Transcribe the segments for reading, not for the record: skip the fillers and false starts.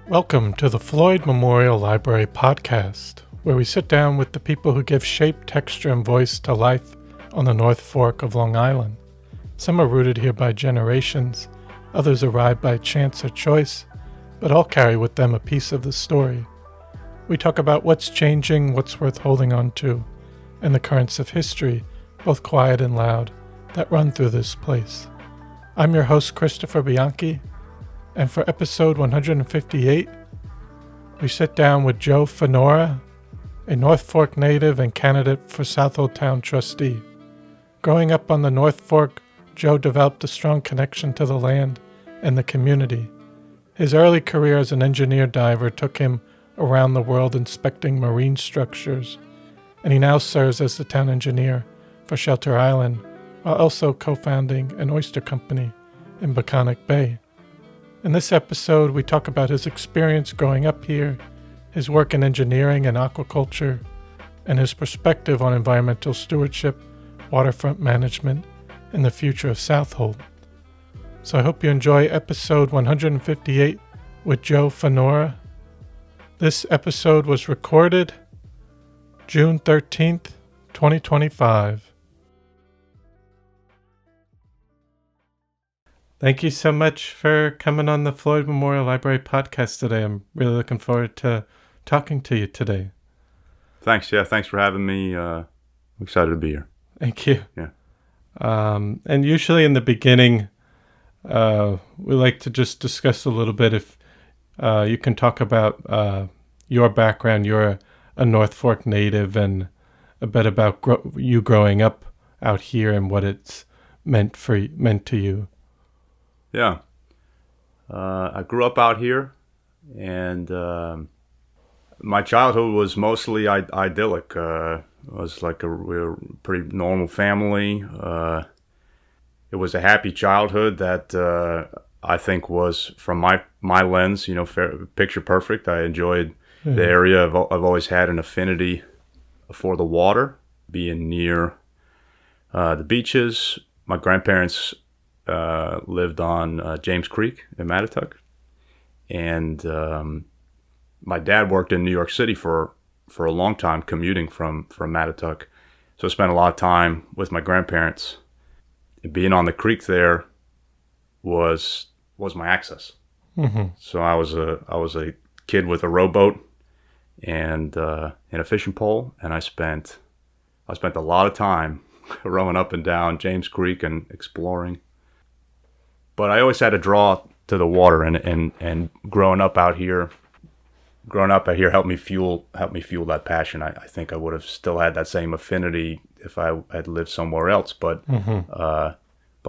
Welcome to the Floyd Memorial Library podcast, where we sit down with the people who give shape, texture, and voice to life on the North Fork of Long Island. Some are rooted here by generations, others arrived by chance or choice, but all carry with them a piece of the story. We talk about what's changing, what's worth holding on to, and the currents of history, both quiet and loud, that run through this place. I'm your host, Christopher Bianchi, and for episode 158, we sit down with Joe Finora, a North Fork native and candidate for Southold Town Trustee. Growing up on the North Fork, Joe developed a strong connection to the land and the community. His early career as an engineer diver took him around the world inspecting marine structures, and he now serves as the town engineer for Shelter Island, while also co-founding an oyster company in Peconic Bay. In this episode, we talk about his experience growing up here, his work in engineering and aquaculture, and his perspective on environmental stewardship, waterfront management, and the future of Southold. So I hope you enjoy episode 158 with Joe Finora. This episode was recorded June 13th, 2025. Thank you so much for coming on the Floyd Memorial Library podcast today. I'm really looking forward to talking to you today. Thanks. Yeah, thanks for having me. I'm excited to be here. Thank you. Yeah. And usually in the beginning, we like to just discuss a little bit if you can talk about your background. You're a North Fork native, and a bit about you growing up out here and what it's meant to you. Yeah. I grew up out here, and my childhood was mostly idyllic. It was like we were a pretty normal family. It was a happy childhood that I think was, from my lens, picture perfect. I enjoyed the area. I've always had an affinity for the water, being near the beaches. My grandparents lived on James Creek in Mattituck, and my dad worked in New York City for a long time, commuting from Mattituck. So I spent a lot of time with my grandparents. Being on the creek there was my access. Mm-hmm. So I was a kid with a rowboat and a fishing pole, and I spent a lot of time rowing up and down James Creek and exploring. But I always had a draw to the water, and growing up out here helped me fuel that passion. I think I would have still had that same affinity if I had lived somewhere else, but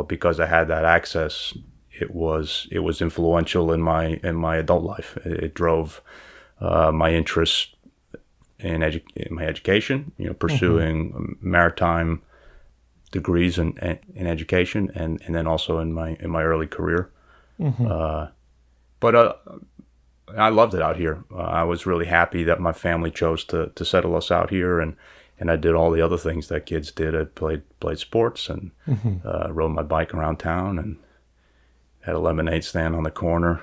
because I had that access, it was influential in my adult life. It drove my interest in my education, pursuing maritime degrees in education, and then also in my early career. But I loved it out here. I was really happy that my family chose to settle us out here, and I did all the other things that kids did. I played sports and rode my bike around town and had a lemonade stand on the corner,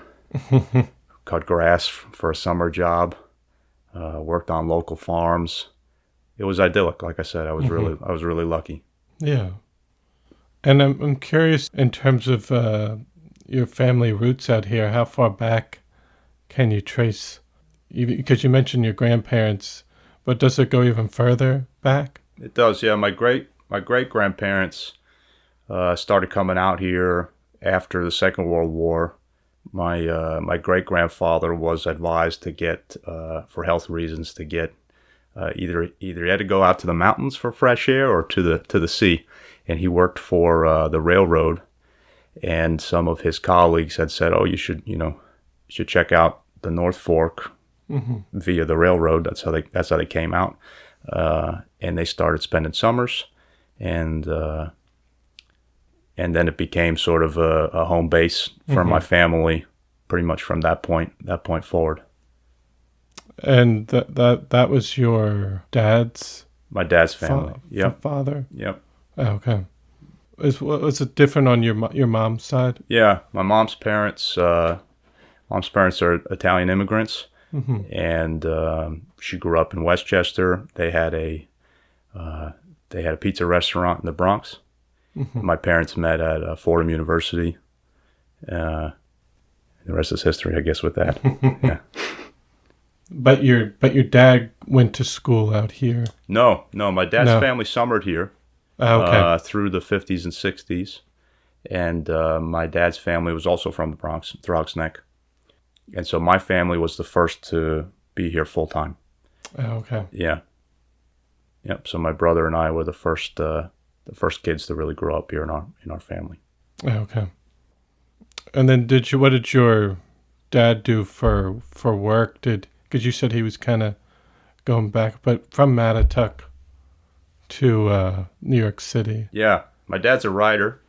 cut grass for a summer job, worked on local farms. It was idyllic. Like I said, I was really lucky. Yeah. And I'm curious, in terms of your family roots out here, how far back can you trace? Because you mentioned your grandparents, but does it go even further back? It does, yeah. My great grandparents started coming out here after the Second World War. My great grandfather was advised to get, for health reasons, to get either he had to go out to the mountains for fresh air or to the sea, and he worked for the railroad. And some of his colleagues had said, "Oh, you should check out the North Fork via the railroad." That's how they came out, and they started spending summers, and then it became sort of a home base for my family, pretty much from that point forward. And that was your dad's My dad's family. Yep. father? Yep. Oh, okay. Was it different on your mom's side? Yeah. My mom's parents are Italian immigrants, Mm-hmm. and she grew up in Westchester. They had a pizza restaurant in the Bronx. Mm-hmm. My parents met at Fordham University. The rest is history, I guess, with that. Yeah. But your dad went to school out here. No, my dad's No. family summered here Oh, okay. through the 50s and 60s. And my dad's family was also from the Bronx, Throgs Neck. And so my family was the first to be here full time. Oh, okay. Yeah. Yep. So my brother and I were the first kids to really grow up here in our family. Oh, okay. And then what did your dad do for work? Because you said he was kind of going back, but from Mattituck to New York City. Yeah. My dad's a writer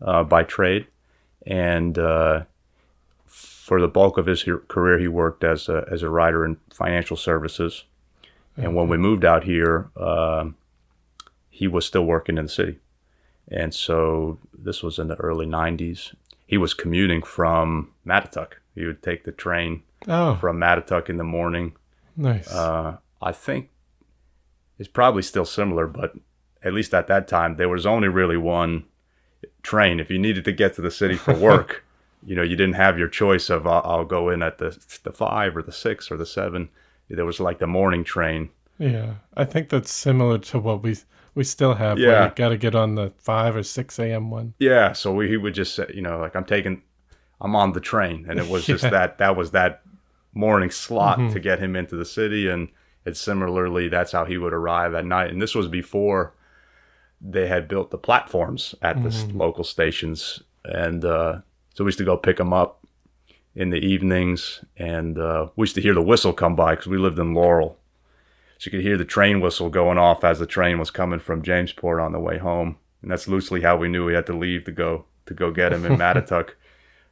by trade, and for the bulk of his career, he worked as a writer in financial services. And when we moved out here, he was still working in the city. And so this was in the early 90s. He was commuting from Mattituck. He would take the train from Mattituck in the morning. Nice. I think it's probably still similar, but at least at that time, there was only really one train. If you needed to get to the city for work, you didn't have your choice of I'll go in at the 5 or the 6 or the 7. There was like the morning train. Yeah, I think that's similar to what we still have. Yeah. Where you got to get on the 5 or 6 a.m. one. Yeah, so he would just say, like I'm on the train, and it was just that was that morning slot to get him into the city, and it's similarly that's how he would arrive at night. And this was before they had built the platforms at the local stations, and so we used to go pick him up in the evenings, and we used to hear the whistle come by because we lived in Laurel. So you could hear the train whistle going off as the train was coming from Jamesport on the way home. And that's loosely how we knew we had to leave to go get him in Mattituck.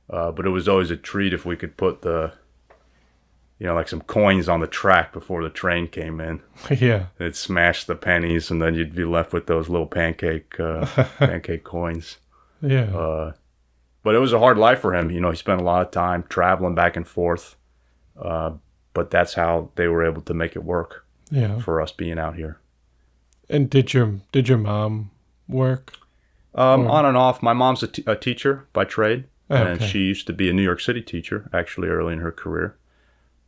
But it was always a treat if we could put like some coins on the track before the train came in. Yeah. It'd smash the pennies, and then you'd be left with those little pancake coins. Yeah. But it was a hard life for him. He spent a lot of time traveling back and forth. But that's how they were able to make it work. Yeah. For us being out here. And did your mom work? On and off. My mom's a teacher by trade, Okay. and she used to be a New York City teacher actually early in her career.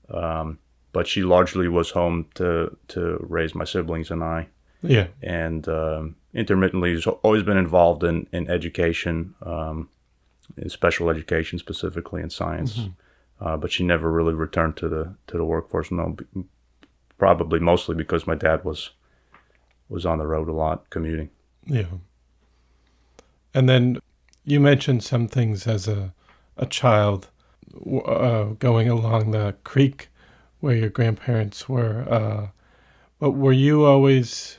But she largely was home to raise my siblings and I. Yeah. And intermittently has always been involved in education, in special education, specifically in science. But she never really returned to the workforce. No, probably mostly because my dad was on the road a lot, commuting. Yeah. And then you mentioned some things as a child going along the creek where your grandparents were. But were you always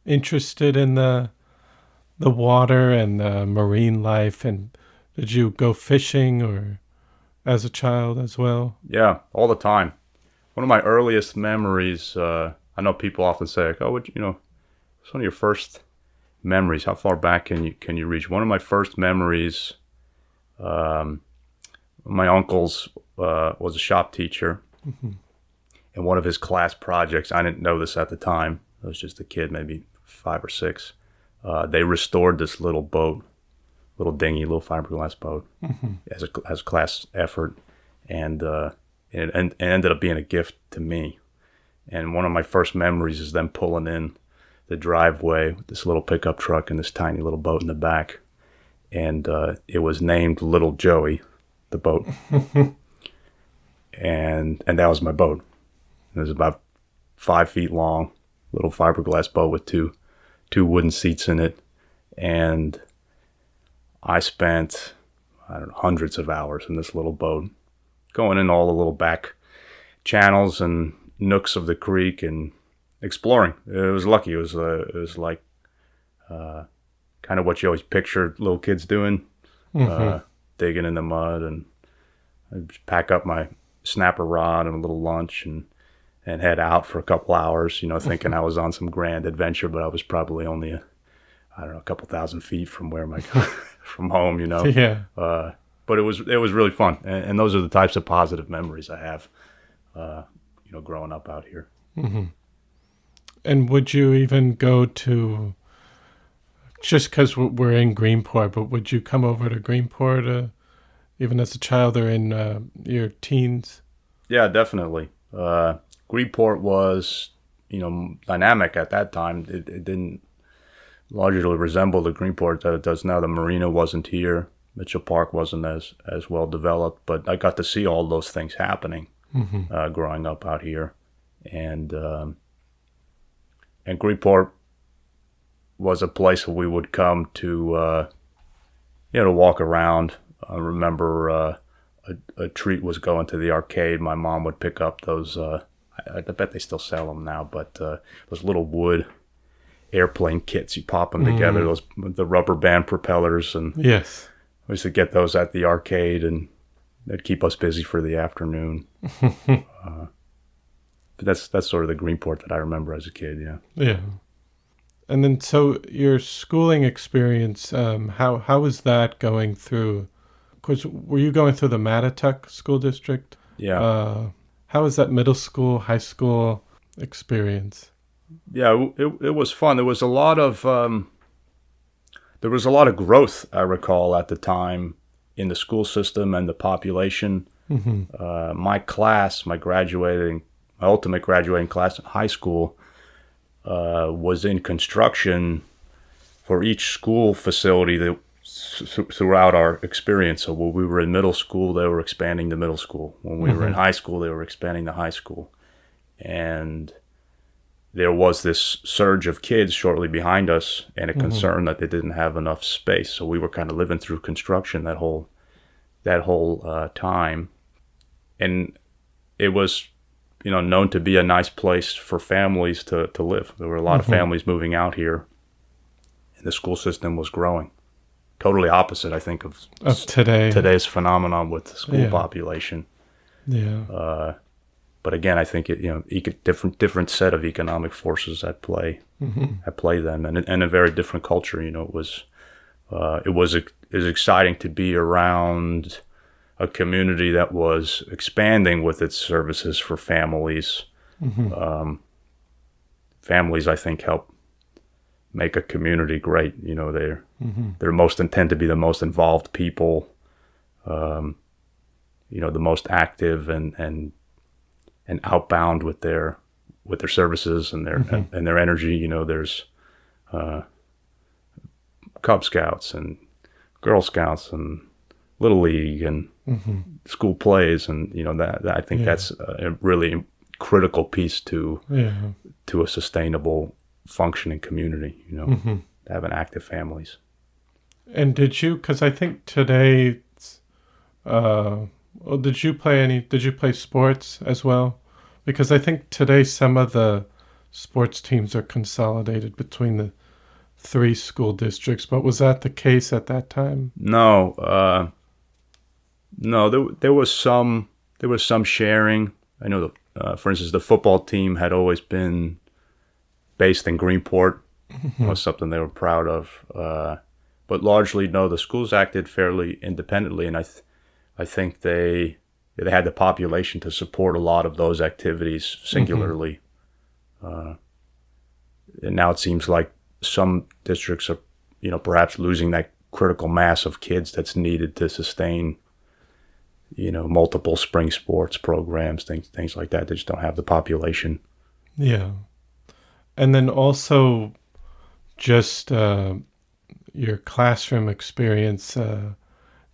interested in the water and marine life? And did you go fishing or as a child as well? Yeah, all the time. One of my earliest memories, I know people often say, like, oh, what's one of your first memories? How far back can you reach? One of my first memories, my uncle's was a shop teacher, and one of his class projects, I didn't know this at the time, I was just a kid, maybe 5 or 6, they restored this little boat, little dinghy, little fiberglass boat, as a class effort, and it ended up being a gift to me. And one of my first memories is them pulling in the driveway with this little pickup truck and this tiny little boat in the back. And it was named Little Joey, the boat. and that was my boat. It was about 5 feet long, little fiberglass boat with two wooden seats in it. And I spent, hundreds of hours in this little boat, going in all the little back channels and nooks of the creek and exploring. It was lucky. It was like kind of what you always picture little kids doing, digging in the mud, and I'd pack up my snapper rod and a little lunch and and head out for a couple hours, thinking I was on some grand adventure, but I was probably only a couple thousand feet from where from home, Yeah. But it was really fun, and those are the types of positive memories I have, growing up out here. Mm-hmm. And would you even go to, just because we're in Greenport, but would you come over to Greenport even as a child or in your teens? Yeah, definitely. Greenport was, dynamic at that time. It didn't largely resemble the Greenport that it does now. The marina wasn't here. Mitchell Park wasn't as well developed, but I got to see all those things happening growing up out here. And Greenport was a place where we would come to, to walk around. I remember a treat was going to the arcade. My mom would pick up those, I bet they still sell them now, but those little wood airplane kits. You pop them together, the rubber band propellers. And yes, we used to get those at the arcade, and they'd keep us busy for the afternoon. But that's sort of the Greenport that I remember as a kid, yeah. Yeah. And then, so your schooling experience, how was that going through? Of course, were you going through the Mattituck School District? Yeah. How was that middle school, high school experience? Yeah, it was fun. There was a lot of growth, I recall, at the time in the school system and the population. My ultimate graduating class in high school was in construction for each school facility throughout our experience. So when we were in middle school, they were expanding the middle school. When we were in high school, they were expanding the high school. And there was this surge of kids shortly behind us, and a concern that they didn't have enough space. So we were kind of living through construction that whole time. And it was, known to be a nice place for families to live. There were a lot of families moving out here, and the school system was growing. Totally opposite, I think, of today's phenomenon with the school population. Yeah. But again, I think different set of economic forces at play then, and a very different culture. It was exciting to be around a community that was expanding with its services for families. Families, I think, help make a community great. They're tend to be the most involved people, the most active and outbound with their services and their energy. There's Cub Scouts and Girl Scouts and Little League and school plays, and that I think that's a really critical piece to a sustainable functioning community. Having active families. And did you? Because I think today, did you play sports as well? Because I think today some of the sports teams are consolidated between the 3 school districts. But was that the case at that time? No. There was some sharing. I know for instance, the football team had always been based in Greenport. It was something they were proud of. But largely, no, the schools acted fairly independently, and I think they had the population to support a lot of those activities singularly. And now it seems like some districts are, perhaps losing that critical mass of kids that's needed to sustain, multiple spring sports programs, things like that. They just don't have the population. Yeah. And then also just your classroom experience.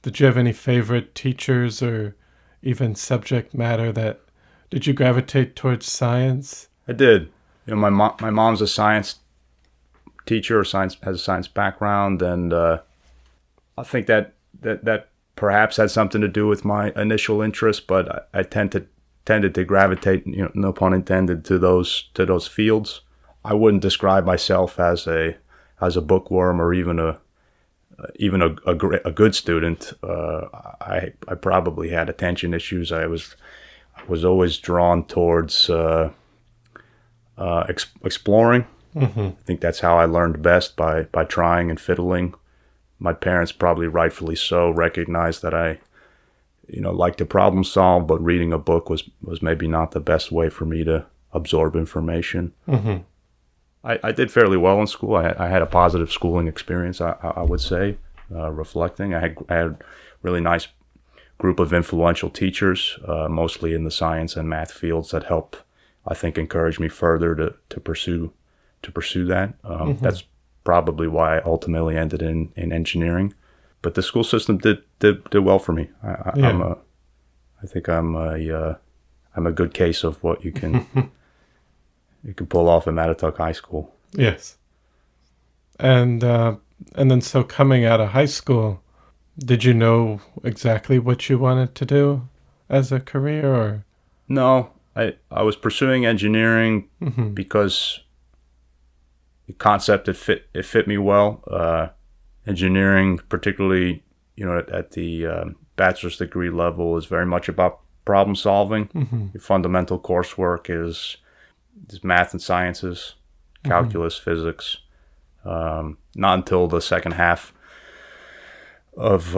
Did you have any favorite teachers or even subject matter did you gravitate towards science? I did. My mom's a science teacher, has a science background, and I think that perhaps had something to do with my initial interest, but I tended to gravitate, no pun intended, to those fields. I wouldn't describe myself as a bookworm or even a good student. I probably had attention issues. I was always drawn towards exploring. Mm-hmm. I think that's how I learned best, by trying and fiddling. My parents, probably rightfully so, recognized that I, liked to problem solve, but reading a book was maybe not the best way for me to absorb information. Mm-hmm. I did fairly well in school. I had a positive schooling experience, I would say, reflecting. I had really nice group of influential teachers, mostly in the science and math fields, that help, I think, encourage me further to pursue that. That's probably why I ultimately ended in engineering. But the school system did well for me. I think I'm a good case of what you can you can pull off at Mattatuck High School. Yes. And then so coming out of high school, did you know exactly what you wanted to do as a career, or? No, I was pursuing engineering because the concept, it fit me well. Engineering, particularly, at the bachelor's degree level, is very much about problem solving. Your fundamental coursework is math and sciences, calculus, physics. Not until the second half of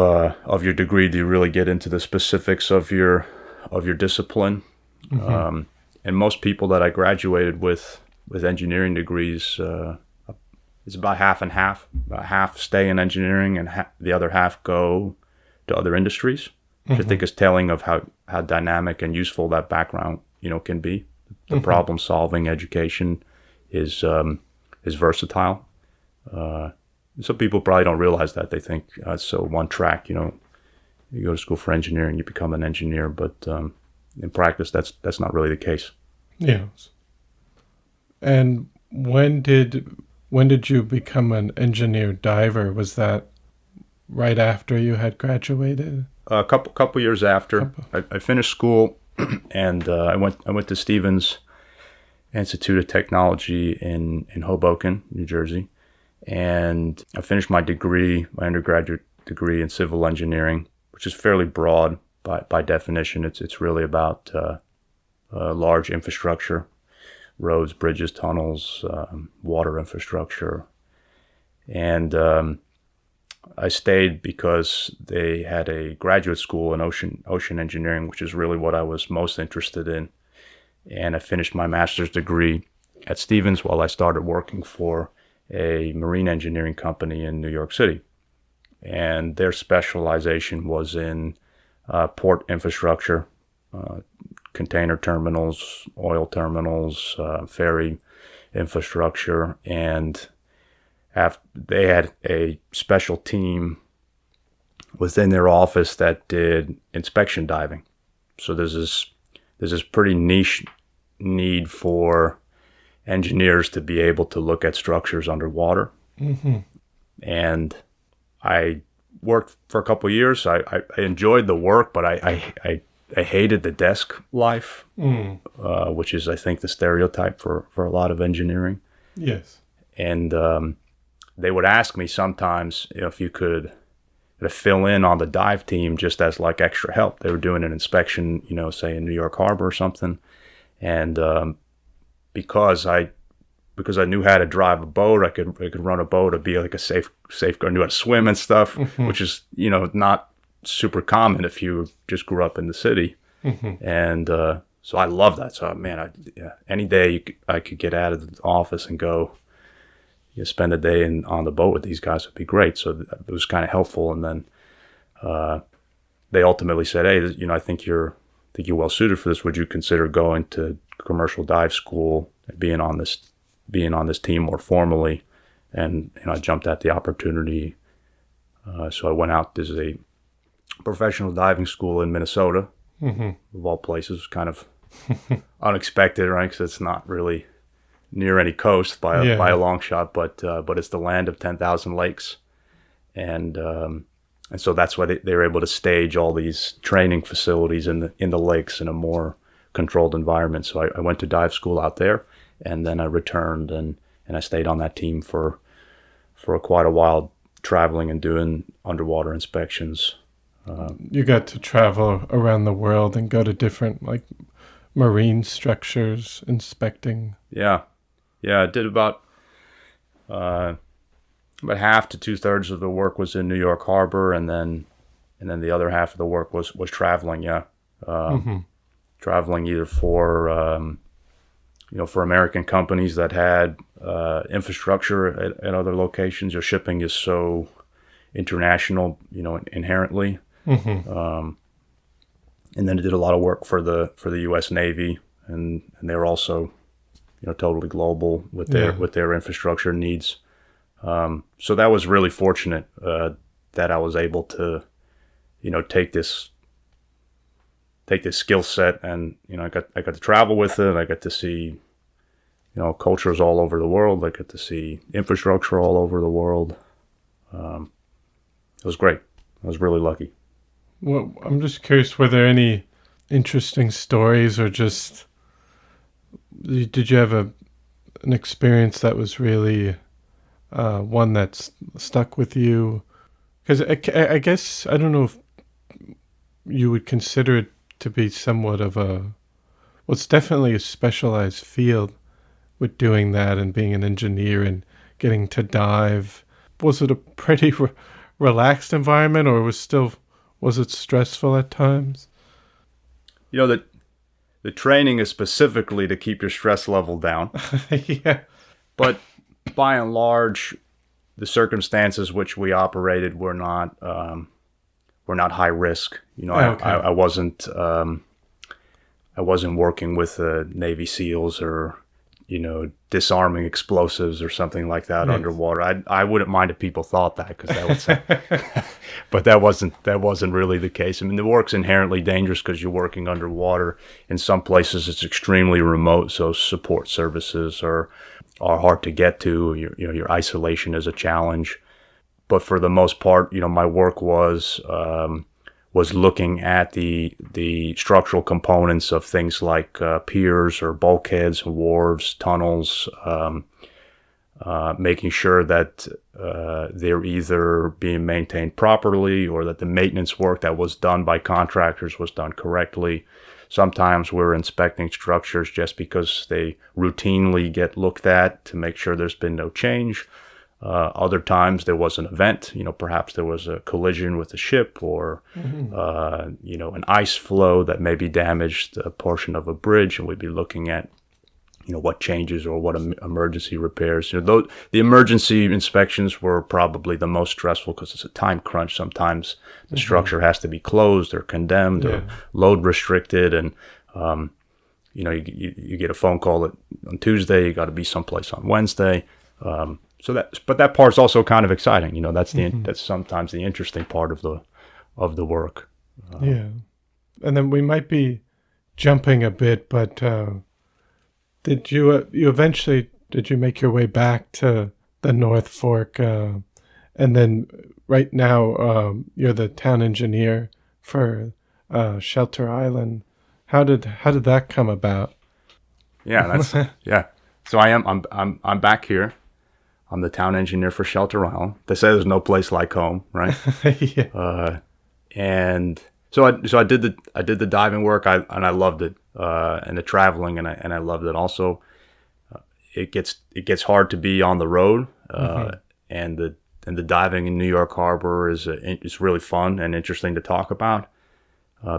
your degree do you really get into the specifics of your discipline. And most people that I graduated with engineering degrees, it's about half and half. About half stay in engineering, and the other half go to other industries, which I think is telling of how dynamic and useful that background can be. The problem solving education is versatile. Some people probably don't realize that. They think it's so one track. You go to school for engineering, you become an engineer, but in practice, that's not really the case. Yes. And when did you become an engineer diver? Was that right after you had graduated? A couple years after. I finished school, and I went to Stevens Institute of Technology in Hoboken, New Jersey, and I finished my undergraduate degree in civil engineering, which is fairly broad by definition. It's really about large infrastructure, roads, bridges, tunnels, water infrastructure. And I stayed because they had a graduate school in ocean engineering, which is really what I was most interested in. And I finished my master's degree at Stevens while I started working for a marine engineering company in New York City. And their specialization was in port infrastructure, container terminals, oil terminals, ferry infrastructure, and they had a special team within their office that did inspection diving. So there's this pretty niche need for engineers to be able to look at structures underwater. And I worked for a couple of years. I enjoyed the work, but I hated the desk life, which is, I think, the stereotype for a lot of engineering. Yes. And they would ask me sometimes if you could fill in on the dive team just as like extra help. They were doing an inspection, say in New York Harbor or something. And because I knew how to drive a boat, I could run a boat, I'd be like a safeguard, knew how to swim and stuff, which is, not super common if you just grew up in the city. And so I love that. So, man, any day I could get out of the office and go spend a day on the boat with these guys would be great. So it was kind of helpful. And then they ultimately said, hey, I think you're well suited for this. Would you consider going to commercial dive school and being on this team more formally? And I jumped at the opportunity. So I went out. There's a professional diving school in Minnesota, of all places. Kind of unexpected, right? Because it's not really near any coast by a long shot, but it's the land of 10,000 lakes, and so that's why they were able to stage all these training facilities in the lakes in a more controlled environment. So I went to dive school out there, and then I returned and I stayed on that team for quite a while, traveling and doing underwater inspections. You got to travel around the world and go to different marine structures, inspecting. Yeah. I did about half to 2/3 of the work was in New York Harbor, and then the other half of the work was traveling. Yeah, traveling either for for American companies that had infrastructure at other locations. Your shipping is so international, inherently. And then I did a lot of work for the U.S. Navy, and they were also totally global with their infrastructure needs. So that was really fortunate that I was able to take this skill set, and I got to travel with it. I got to see cultures all over the world. I got to see infrastructure all over the world. It was great. I was really lucky. Well, I'm just curious, were there any interesting stories, or just did you have an experience that was really one that's stuck with you? Because I guess, I don't know if you would consider it to be somewhat of it's definitely a specialized field with doing that and being an engineer and getting to dive. Was it a pretty relaxed environment, or was it stressful at times? The training is specifically to keep your stress level down. Yeah. But by and large, the circumstances which we operated were not high risk. Okay. I wasn't working with Navy SEALs or disarming explosives or something like that underwater. I wouldn't mind if people thought that, because that would say, but that wasn't really the case. I mean, the work's inherently dangerous because you're working underwater. In some places, it's extremely remote, so support services are hard to get to. Your isolation is a challenge. But for the most part, my work was looking at the structural components of things like piers or bulkheads, wharves, tunnels, making sure that they're either being maintained properly, or that the maintenance work that was done by contractors was done correctly. Sometimes we're inspecting structures just because they routinely get looked at to make sure there's been no change. Other times there was an event, perhaps there was a collision with a ship, or, an ice flow that maybe damaged a portion of a bridge, and we'd be looking at, what changes or what emergency repairs. The emergency inspections were probably the most stressful because it's a time crunch. Sometimes the structure has to be closed or condemned or load restricted, and you get a phone call on Tuesday, you got to be someplace on Wednesday. But that part's also kind of exciting. That's sometimes the interesting part of the work. Yeah, and then we might be jumping a bit, but did you make your way back to the North Fork, and then right now you're the town engineer for Shelter Island? How did that come about? Yeah, So I'm back here. I'm the town engineer for Shelter Island. They say there's no place like home, right? Yeah. And so I did the diving work, and I loved it, and the traveling, and I loved it also. It gets hard to be on the road, and the diving in New York Harbor is really fun and interesting to talk about.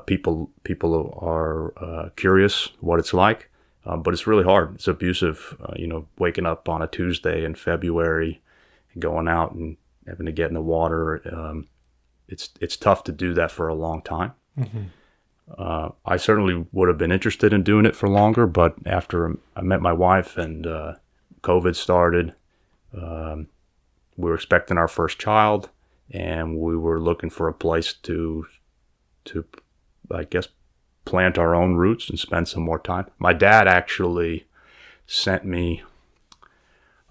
People are curious what it's like. But it's really hard. It's abusive, waking up on a Tuesday in February and going out and having to get in the water. It's tough to do that for a long time. I certainly would have been interested in doing it for longer, but after I met my wife and COVID started, we were expecting our first child, and we were looking for a place to I guess, plant our own roots and spend some more time. My dad actually sent me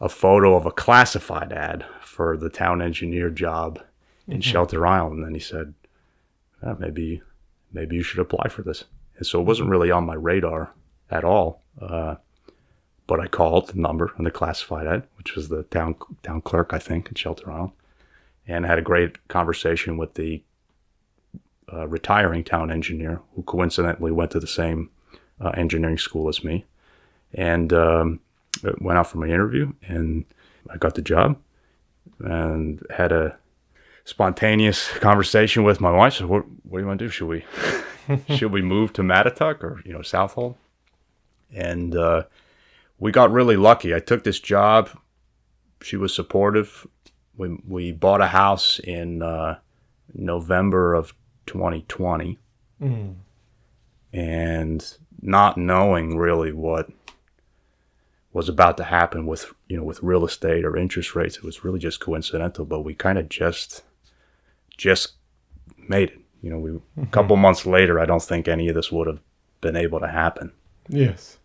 a photo of a classified ad for the town engineer job in Shelter Island, and he said, maybe you should apply for this. And so it wasn't really on my radar at all, but I called the number on the classified ad, which was the town clerk, I think, in Shelter Island, and had a great conversation with the retiring town engineer, who coincidentally went to the same engineering school as me, and went out for my interview, and I got the job, and had a spontaneous conversation with my wife. So, what do you want to do? Should we move to Mattituck or Southold? And we got really lucky. I took this job. She was supportive. We bought a house in November of 2020, and not knowing really what was about to happen with real estate or interest rates. It was really just coincidental, but we kind of just made it. A couple months later, I don't think any of this would have been able to happen. Yes.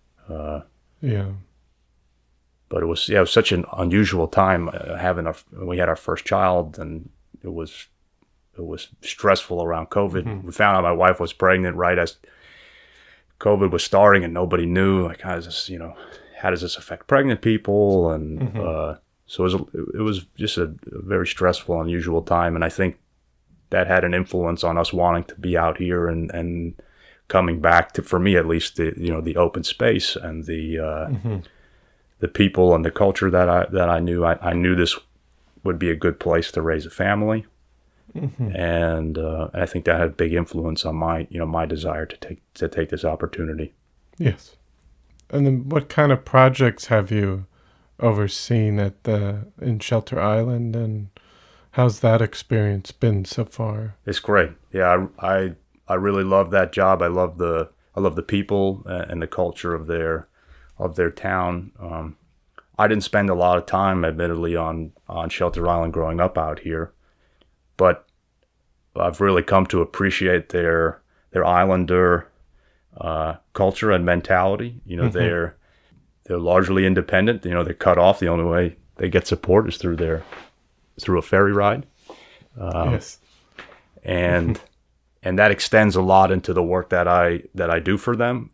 Yeah. But it was such an unusual time we had our first child, and it was stressful around COVID. We found out my wife was pregnant right as COVID was starting, and nobody knew how does this affect pregnant people, and so it was just a very stressful, unusual time, and I think that had an influence on us wanting to be out here and coming back to, for me at least, the open space and the people and the culture that I knew. I knew this would be a good place to raise a family, and I think that had a big influence on my desire to take this opportunity. Yes. And then, what kind of projects have you overseen in Shelter Island, and how's that experience been so far? It's great. Yeah, I really love that job. I love the people and the culture of their town. I didn't spend a lot of time, admittedly, on Shelter Island growing up out here, but I've really come to appreciate their islander culture and mentality. They're largely independent. They're cut off. The only way they get support is through a ferry ride. Yes. And that extends a lot into the work that I do for them.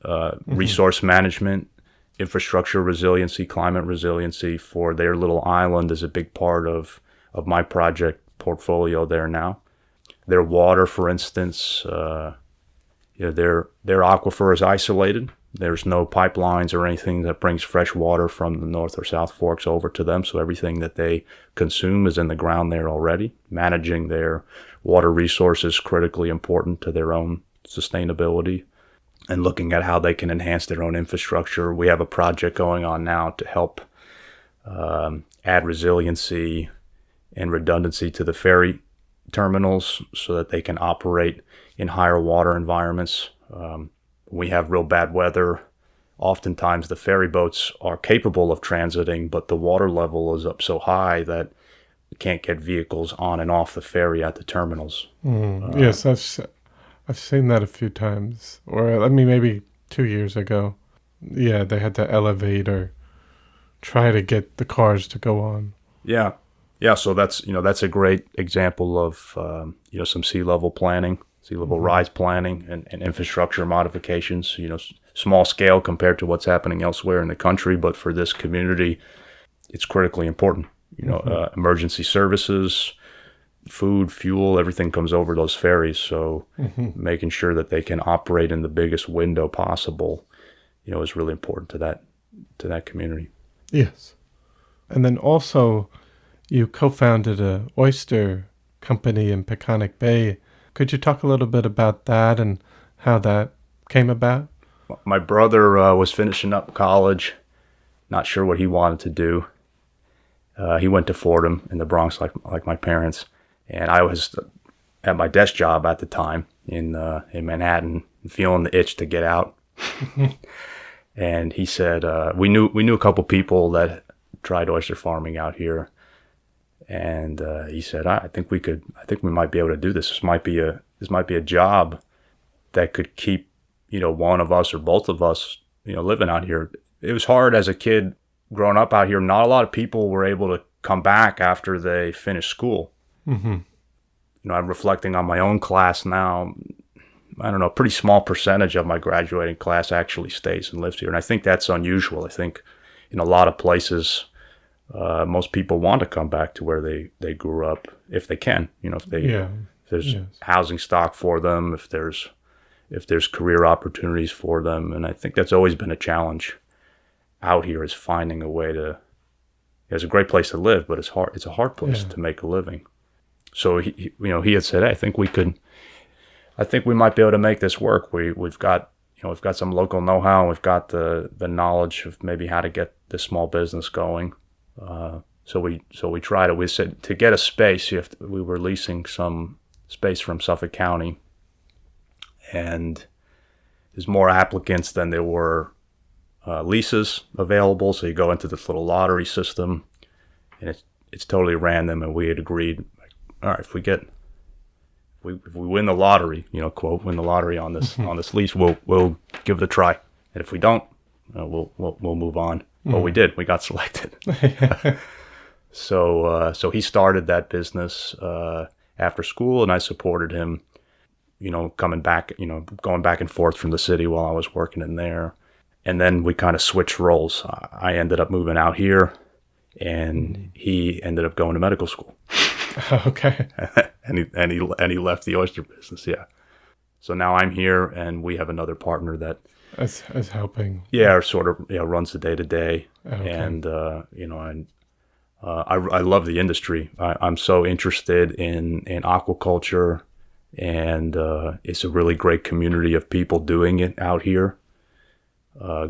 Resource management, infrastructure resiliency, climate resiliency for their little island is a big part of my project portfolio there now. Their water, for instance, their aquifer is isolated. There's no pipelines or anything that brings fresh water from the North or South Forks over to them, so everything that they consume is in the ground there already. Managing their water resources is critically important to their own sustainability, and looking at how they can enhance their own infrastructure. We have a project going on now to help add resiliency and redundancy to the ferry terminals so that they can operate in higher water environments. We have real bad weather. Oftentimes the ferry boats are capable of transiting, but the water level is up so high that you can't get vehicles on and off the ferry at the terminals. Yes, I've seen that a few times. Or maybe 2 years ago. Yeah, they had to elevate or try to get the cars to go on. Yeah. So that's a great example of some sea level planning. Sea level rise planning and infrastructure modifications, small scale compared to what's happening elsewhere in the country. But for this community, it's critically important. Emergency services, food, fuel, everything comes over those ferries. So making sure that they can operate in the biggest window possible, is really important to that community. Yes. And then also you co-founded a oyster company in Peconic Bay. Could you talk a little bit about that and how that came about? My brother was finishing up college, not sure what he wanted to do. He went to Fordham in the Bronx, like my parents, and I was at my desk job at the time in Manhattan, feeling the itch to get out. And he said we knew a couple people that tried oyster farming out here. And he said, I think we might be able to do this. This might be a job that could keep, one of us or both of us, living out here. It was hard as a kid growing up out here. Not a lot of people were able to come back after they finished school. I'm reflecting on my own class now. I don't know, a pretty small percentage of my graduating class actually stays and lives here. And I think that's unusual. I think in a lot of places, most people want to come back to where they grew up if they can. If there's housing stock for them, if there's if there's career opportunities for them. And I think that's always been a challenge out here, is finding a way to. It's a great place to live, but it's hard. It's a hard place to make a living. So he had said, hey, I think we might be able to make this work. We've got some local know-how. We've got the knowledge of maybe how to get this small business going. So we tried it. We said to get a space, we were leasing some space from Suffolk County, and there's more applicants than there were leases available. So you go into this little lottery system, and it's totally random. And we had agreed, all right, if we win the lottery, quote, win the lottery on this on this lease, we'll give it a try. And if we don't, we'll move on. Well, we did. We got selected. So he started that business after school, and I supported him. Coming back, going back and forth from the city while I was working in there. And then we kind of switched roles. I ended up moving out here, and he ended up going to medical school. Okay. and he left the oyster business. Yeah. So now I'm here, and we have another partner that is helping. Yeah, sort of runs the day to day. And I love the industry. I'm so interested in aquaculture, and it's a really great community of people doing it out here.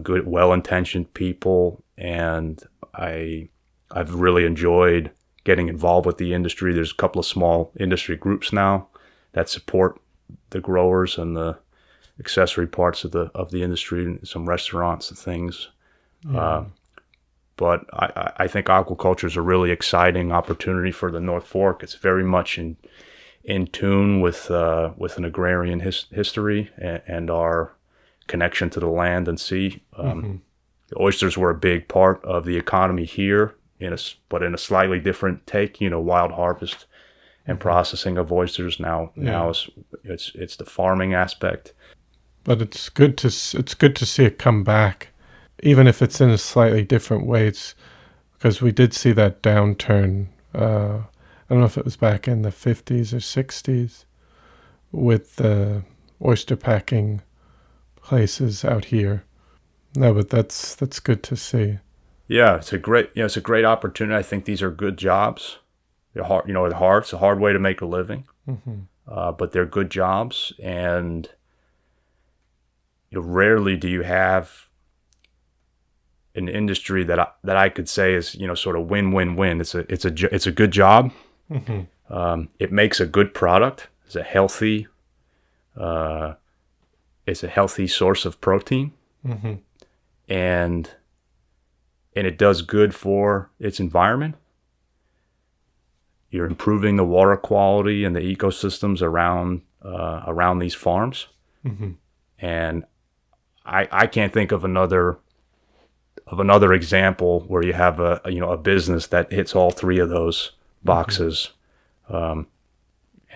Good, well-intentioned people, and I've really enjoyed getting involved with the industry. There's a couple of small industry groups now that support the growers and the accessory parts of the industry, some restaurants and things. But I think aquaculture is a really exciting opportunity for the North Fork. It's very much in tune with an agrarian history and our connection to the land and sea. The oysters were a big part of the economy here, but in a slightly different take. Wild harvest and processing of oysters. Now it's the farming aspect. But it's good to see it come back, even if it's in a slightly different way. It's because we did see that downturn. I don't know if it was back in the 50s or 60s with the oyster packing places out here. No, but that's good to see. Yeah, it's a great opportunity. I think these are good jobs. They're hard, they're hard. It's a hard way to make a living, but they're good jobs. And rarely do you have an industry that I could say is sort of win-win-win. It's a good job. It makes a good product. It's a healthy source of protein, and it does good for its environment. You're improving the water quality and the ecosystems around these farms, and I can't think of another example where you have a business that hits all three of those boxes. And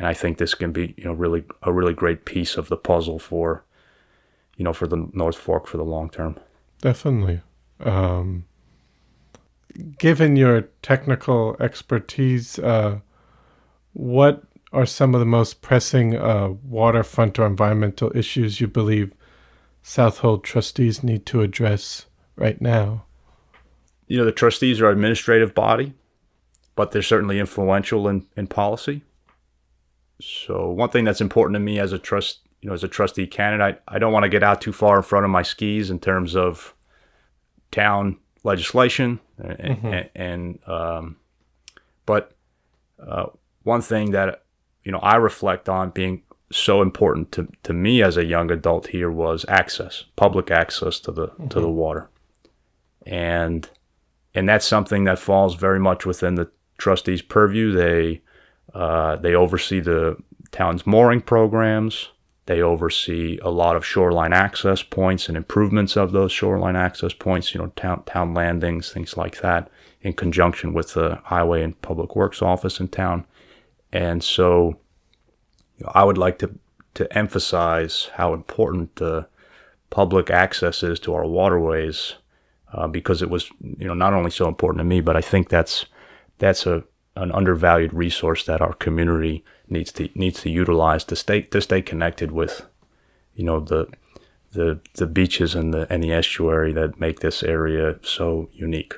I think this can be a really great piece of the puzzle for the North Fork for the long term. Definitely. Given your technical expertise, what are some of the most pressing waterfront or environmental issues you believe Southold trustees need to address right now? The trustees are an administrative body, but they're certainly influential in policy. So one thing that's important to me as a trustee candidate, I don't want to get out too far in front of my skis in terms of town legislation, but one thing that I reflect on being so important to me as a young adult here was public access to the water, and that's something that falls very much within the trustees' purview. They oversee the town's mooring programs. They oversee a lot of shoreline access points and improvements of those shoreline access points, town landings, things like that, in conjunction with the Highway and Public Works office in town. And so I would like to emphasize how important the public access is to our waterways, because it was not only so important to me, but I think that's an undervalued resource that our community needs to utilize to stay connected with the beaches and the estuary that make this area so unique.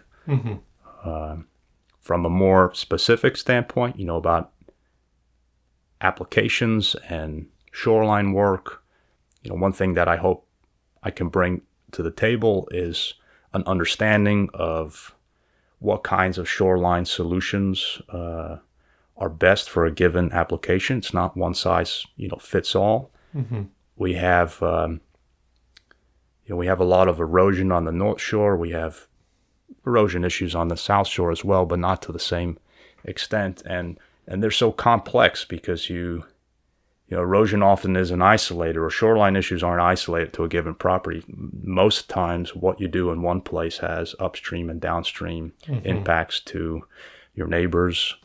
From a more specific standpoint, about applications and shoreline work, one thing that I hope I can bring to the table is an understanding of what kinds of shoreline solutions are best for a given application. It's not one size, fits all. We have, we have a lot of erosion on the North Shore. We have erosion issues on the South Shore as well, but not to the same extent. And they're so complex because erosion often isn't isolated, or shoreline issues aren't isolated to a given property. Most times what you do in one place has upstream and downstream impacts to your neighbors.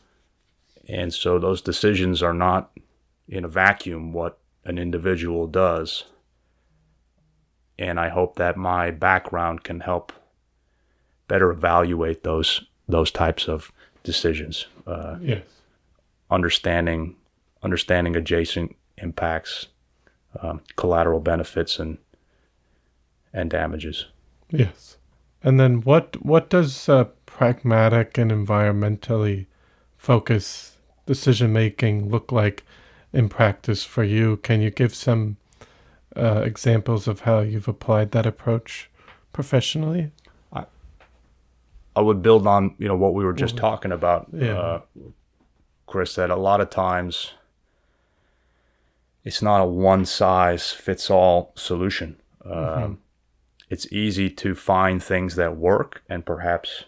And so those decisions are not in a vacuum what an individual does. And I hope that my background can help better evaluate those types of decisions. Yes. Understanding adjacent impacts, collateral benefits, and damages. Yes. And then what does pragmatic and environmentally focused decision making look like in practice for you? Can you give some examples of how you've applied that approach professionally? I would build on what we were just talking about, Chris, that a lot of times it's not a one-size-fits-all solution. It's easy to find things that work and perhaps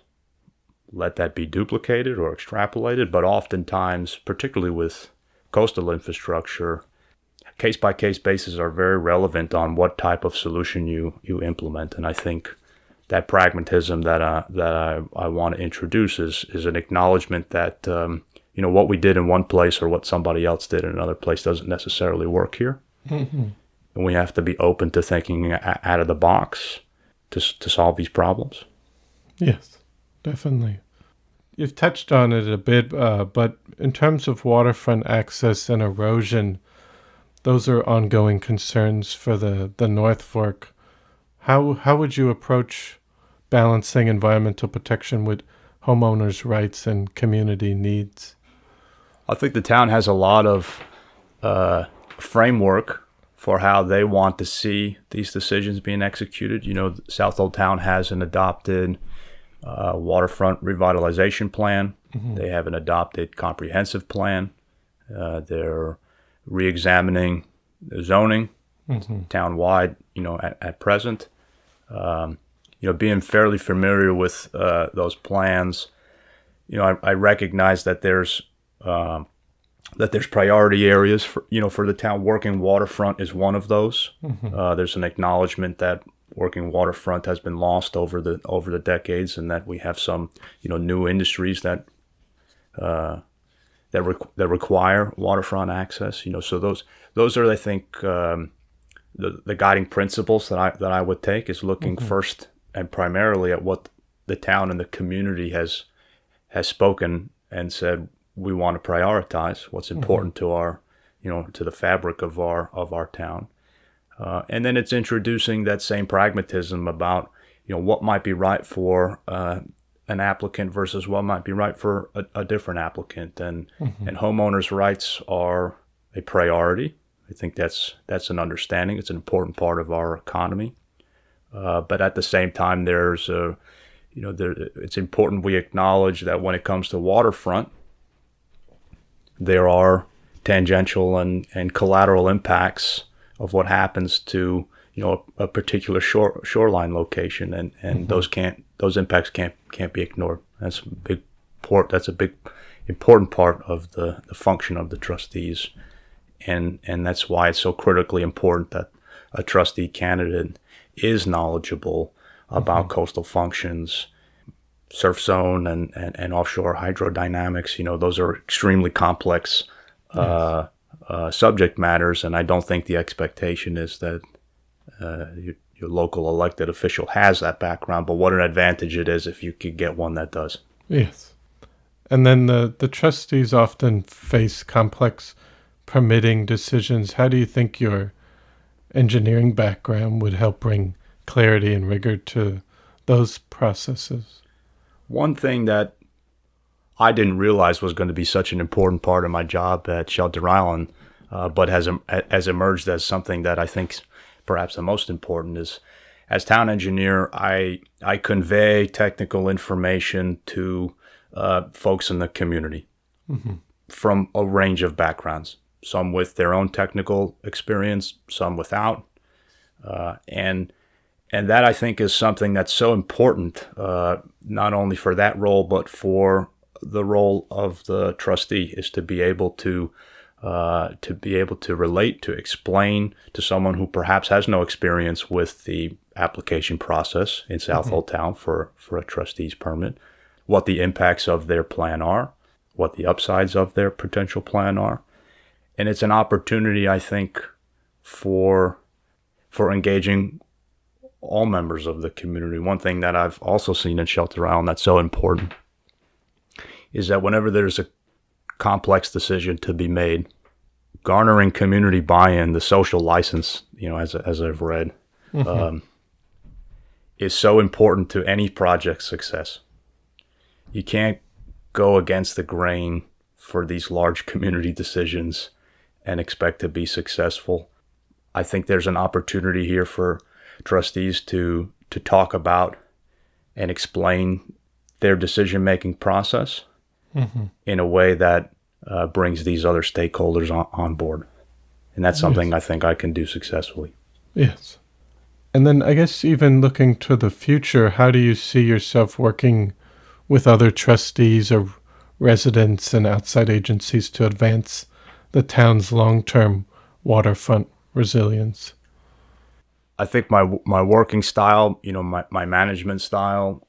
let that be duplicated or extrapolated, but oftentimes, particularly with coastal infrastructure, case-by-case bases are very relevant on what type of solution you implement. And I think that pragmatism that I want to introduce is an acknowledgement that what we did in one place or what somebody else did in another place doesn't necessarily work here. And we have to be open to thinking out of the box to solve these problems. Yes, definitely. You've touched on it a bit, but in terms of waterfront access and erosion, those are ongoing concerns for the North Fork. How would you approach balancing environmental protection with homeowners' rights and community needs? I think the town has a lot of framework for how they want to see these decisions being executed. Southold Town has an adopted waterfront revitalization plan. They have an adopted comprehensive plan. They're re-examining the zoning town-wide, at present. Being fairly familiar with those plans, I recognize that there's priority areas for the town. Working waterfront is one of those. There's an acknowledgement that working waterfront has been lost over the decades, and that we have some new industries that require waterfront access. So those are, I think, the guiding principles that I would take, is looking first and primarily at what the town and the community has spoken and said we want to prioritize, what's important to our, to the fabric of our town. And then it's introducing that same pragmatism about, what might be right for an applicant versus what might be right for a different applicant. And homeowners' rights are a priority. I think that's an understanding. It's an important part of our economy. But at the same time, it's important we acknowledge that when it comes to waterfront, there are tangential and collateral impacts of what happens to a particular shoreline location, and those impacts can't be ignored. That's a big important part of the function of the trustees, and that's why it's so critically important that a trustee candidate is knowledgeable about coastal functions, surf zone, and offshore hydrodynamics. Those are extremely complex subject matters, and I don't think the expectation is that your local elected official has that background, but what an advantage it is if you could get one that does. Yes. And then the trustees often face complex permitting decisions. How do you think your engineering background would help bring clarity and rigor to those processes. One thing that I didn't realize was going to be such an important part of my job at Shelter Island, but has emerged as something that I think perhaps the most important is, as town engineer, I convey technical information to folks in the community from a range of backgrounds, some with their own technical experience, some without, and that I think is something that's so important, not only for that role but for the role of the trustee, is to be able to relate, to explain to someone who perhaps has no experience with the application process in Southold Town for a trustee's permit, what the impacts of their plan are, what the upsides of their potential plan are. And it's an opportunity, I think, for engaging all members of the community. One thing that I've also seen in Shelter Island that's so important is that whenever there's a complex decision to be made, garnering community buy-in, the social license, as I've read, is so important to any project's success. You can't go against the grain for these large community decisions and expect to be successful. I think there's an opportunity here for trustees to talk about and explain their decision-making process in a way that brings these other stakeholders on board. And that's something I think I can do successfully. Yes. And then I guess even looking to the future, how do you see yourself working with other trustees or residents and outside agencies to advance the town's long-term waterfront resilience? I think my working style, my management style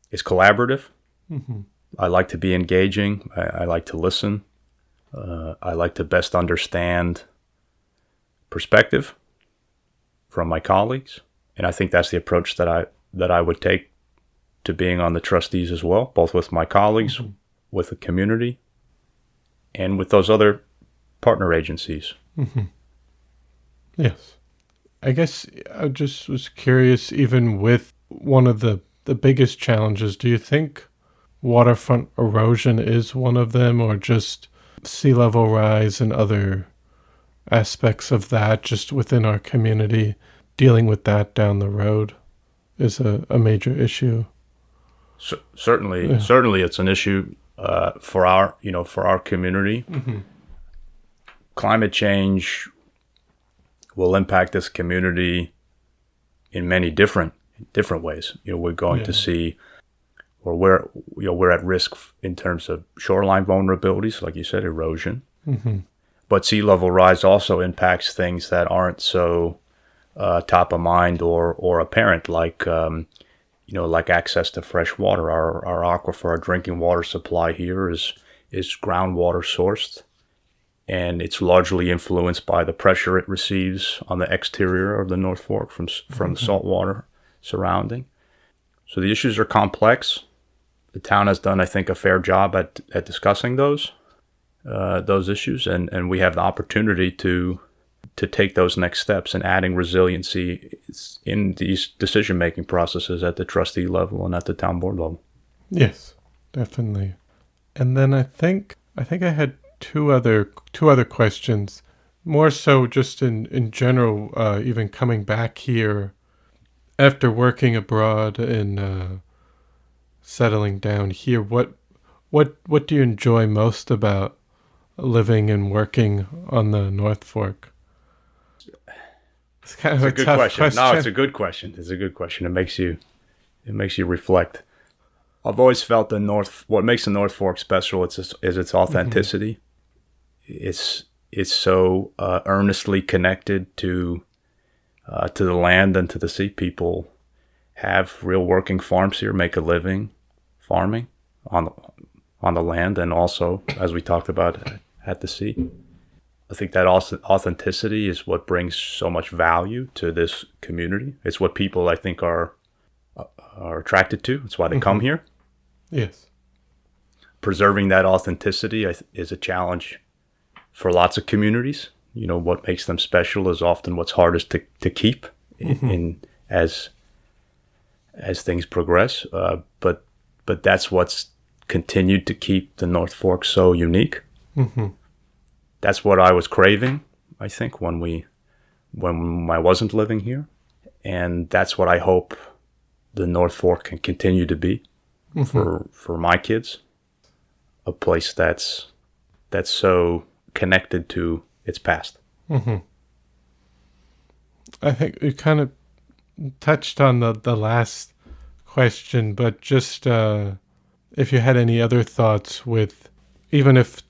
is collaborative. I like to be engaging. I like to listen. I like to best understand perspective from my colleagues. And I think that's the approach that I would take to being on the trustees as well, both with my colleagues, with the community, and with those other partner agencies. Yes. I guess I just was curious, even with one of the biggest challenges, do you think waterfront erosion is one of them, or just sea level rise and other aspects of that just within our community, dealing with that down the road is a major issue? Certainly it's an issue for our community. Climate change will impact this community in many different ways. We're going to see, or we're at risk in terms of shoreline vulnerabilities, like you said, erosion. But sea level rise also impacts things that aren't so top of mind or apparent, like like access to fresh water. Our aquifer, our drinking water supply here is groundwater sourced, and it's largely influenced by the pressure it receives on the exterior of the North Fork from the salt water surrounding. So the issues are complex. The town has done, I think, a fair job at discussing those issues, and we have the opportunity to take those next steps in adding resiliency in these decision-making processes at the trustee level and at the town board level. Yes, definitely. And then I think I had two other questions, more so just in general, even coming back here after working abroad and settling down here. What do you enjoy most about living and working on the North Fork? It's kind of a good tough question. No, it's a good question. It's a good question. It makes you reflect. I've always felt what makes the North Fork special is its authenticity. It's so earnestly connected to the land and to the sea. People have real working farms here, make a living farming on the land, and also, as we talked about, at the sea. I think that authenticity is what brings so much value to this community. It's what people, I think, are attracted to. It's why they come here. Yes. Preserving that authenticity is a challenge for lots of communities, what makes them special is often what's hardest to keep in as things progress. But that's what's continued to keep the North Fork so unique. That's what I was craving, I think, when I wasn't living here, and that's what I hope the North Fork can continue to be for my kids. A place that's so connected to its past. I think you kind of touched on the last question, but just if you had any other thoughts with, even if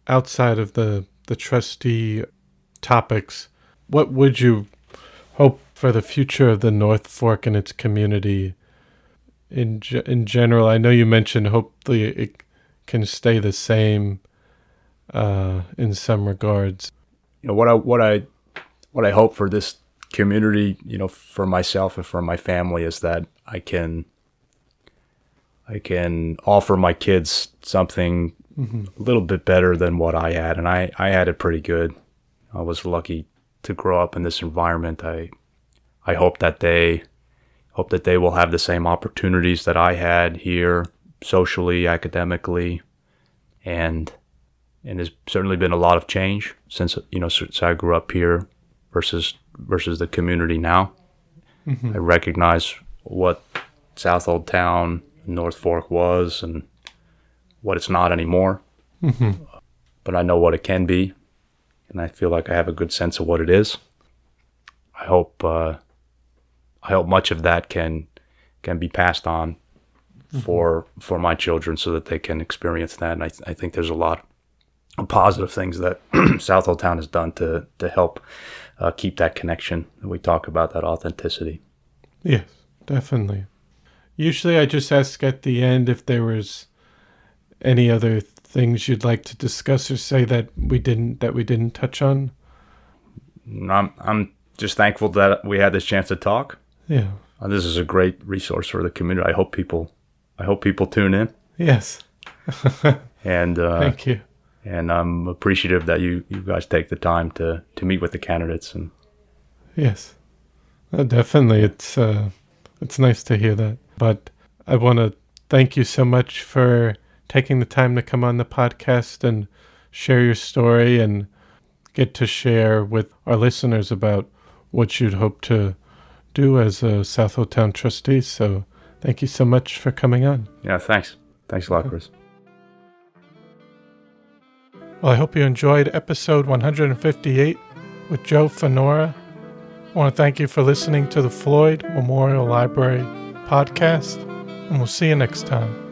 outside of the trustee topics, what would you hope for the future of the North Fork and its community in general? I know you mentioned hopefully it can stay the same in some regards. What I hope for this community, for myself and for my family, is that I can offer my kids something a little bit better than what I had, and I had it pretty good. I was lucky to grow up in this environment. I hope that they will have the same opportunities that I had here, socially, academically, and there's certainly been a lot of change since I grew up here versus the community now. I recognize what Southold Town, North Fork was, and what it's not anymore. But I know what it can be, and I feel like I have a good sense of what it is. I hope much of that can be passed on for my children so that they can experience that. And I think there's a lot of positive things that Southold Town has done to help keep that connection. We talk about that authenticity. Yes, definitely. Usually I just ask at the end if there was any other things you'd like to discuss or say that we didn't touch on. I'm just thankful that we had this chance to talk. Yeah. This is a great resource for the community. I hope people tune in. Yes. And thank you. And I'm appreciative that you guys take the time to meet with the candidates. And yes, definitely. It's nice to hear that. But I want to thank you so much for taking the time to come on the podcast and share your story and get to share with our listeners about what you'd hope to do as a Southold Town trustee. So thank you so much for coming on. Yeah, thanks. Thanks a lot, Chris. Well, I hope you enjoyed episode 158 with Joe Finora. I want to thank you for listening to the Floyd Memorial Library podcast, and we'll see you next time.